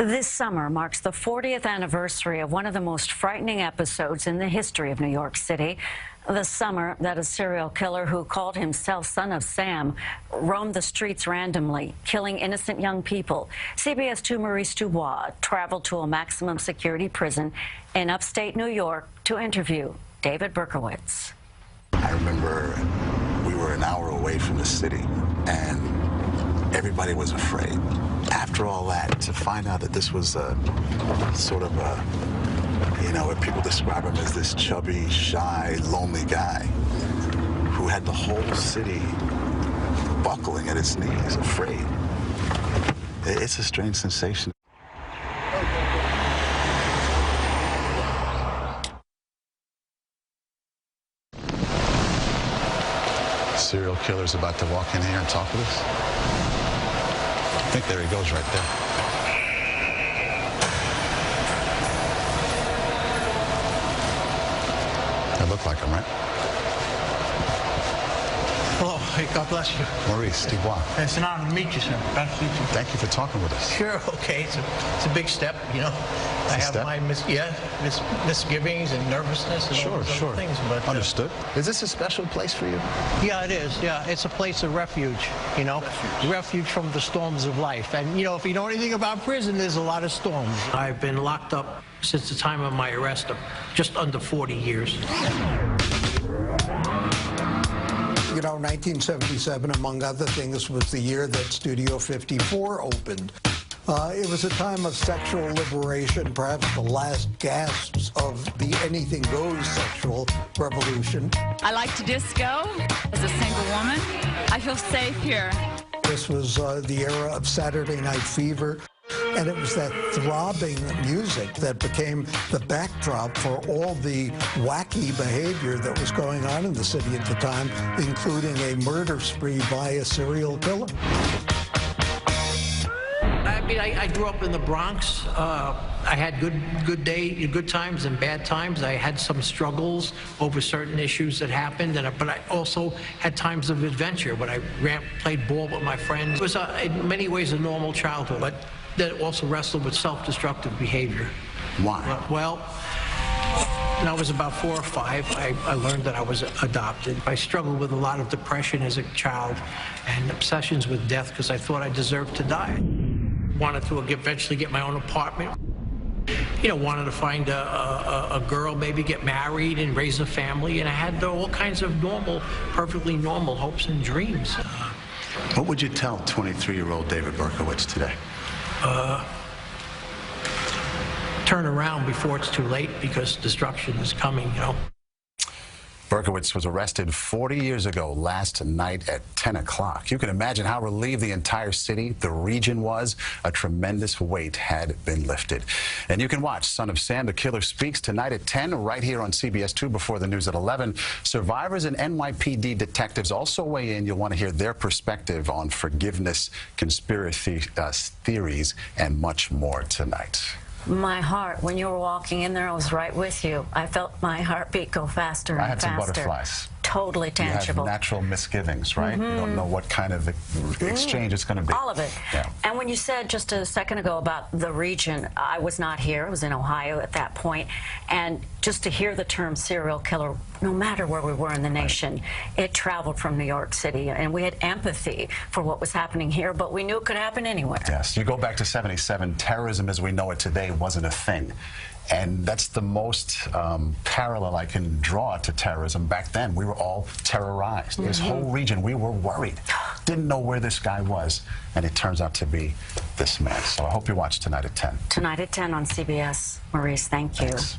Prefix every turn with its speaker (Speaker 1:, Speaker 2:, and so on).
Speaker 1: This summer marks the 40th anniversary of one of the most frightening episodes in the history of New York City. The summer that a serial killer who called himself Son of Sam roamed the streets randomly, killing innocent young people. CBS 2 Maurice DuBois traveled to a maximum security prison in upstate New York to interview David Berkowitz.
Speaker 2: I remember we were an hour away from the city, and everybody was afraid. After all that, to find out that this was a sort of a, you know, what people describe him as this chubby, shy, lonely guy who had the whole city buckling at its knees, afraid. It's a strange sensation. Serial killer's about to walk in here and talk with us. I think there he goes right there. That looked like him, right?
Speaker 3: Hello. Hey, God bless you.
Speaker 2: Maurice DuBois.
Speaker 3: It's an honor to meet you, sir. Nice to meet you.
Speaker 2: Thank you for talking with us.
Speaker 3: Sure, okay. It's a big step, you know. I have my misgivings and nervousness and all those other things. But,
Speaker 2: understood. Is this a special place for you?
Speaker 3: Yeah, it is. Yeah, it's a place of refuge, you know. Refuge from the storms of life. And, you know, if you know anything about prison, there's a lot of storms. I've been locked up since the time of my arrest of just under 40 years.
Speaker 4: You know, 1977, among other things, was the year that Studio 54 opened. It was a time of sexual liberation, perhaps the last gasps of the anything goes sexual revolution.
Speaker 5: I like to disco. As a single woman, I feel safe here.
Speaker 4: This was the era of Saturday Night Fever. And it was that throbbing music that became the backdrop for all the wacky behavior that was going on in the city at the time, including a murder spree by a serial killer.
Speaker 3: I mean, I grew up in the Bronx. I had good times and bad times. I had some struggles over certain issues that happened, but I also had times of adventure when I played ball with my friends. It was, in many ways, a normal childhood, but that also wrestled with self-destructive behavior.
Speaker 2: Why?
Speaker 3: Well, when I was about 4 or 5, I learned that I was adopted. I struggled with a lot of depression as a child and obsessions with death because I thought I deserved to die. Wanted to eventually get my own apartment. You know, wanted to find a girl, maybe get married and raise a family, and I had all kinds of perfectly normal hopes and dreams.
Speaker 2: What would you tell 23-year-old David Berkowitz today?
Speaker 3: Turn around before it's too late, because destruction is coming, you know.
Speaker 2: Berkowitz was arrested 40 years ago last night at 10 o'clock. You can imagine how relieved the entire city, the region was. A tremendous weight had been lifted. And you can watch Son of Sam, the Killer Speaks tonight at 10 right here on CBS 2 before the news at 11. Survivors and NYPD detectives also weigh in. You'll want to hear their perspective on forgiveness, conspiracy theories, and much more tonight.
Speaker 1: My heart, when you were walking in there, I was right with you. I felt my heartbeat go faster and faster.
Speaker 2: I had some butterflies.
Speaker 1: Totally tangible.
Speaker 2: You have natural misgivings, right? You don't know what kind of exchange it's going to be.
Speaker 1: All of it.
Speaker 2: Yeah.
Speaker 1: And when you said just a second ago about the region, I was not here. I was in Ohio at that point. And just to hear the term serial killer, no matter where we were in the nation, it traveled from New York City. And we had empathy for what was happening here, but we knew it could happen anywhere.
Speaker 2: Yes. You go back to '77, terrorism as we know it today wasn't a thing. And that's the most parallel I can draw to terrorism. Back then, we were all terrorized. This whole region, we were worried. Didn't know where this guy was. And it turns out to be this man. So I hope you watch tonight at 10.
Speaker 1: Tonight at 10 on CBS. Maurice, thank you.
Speaker 2: Thanks.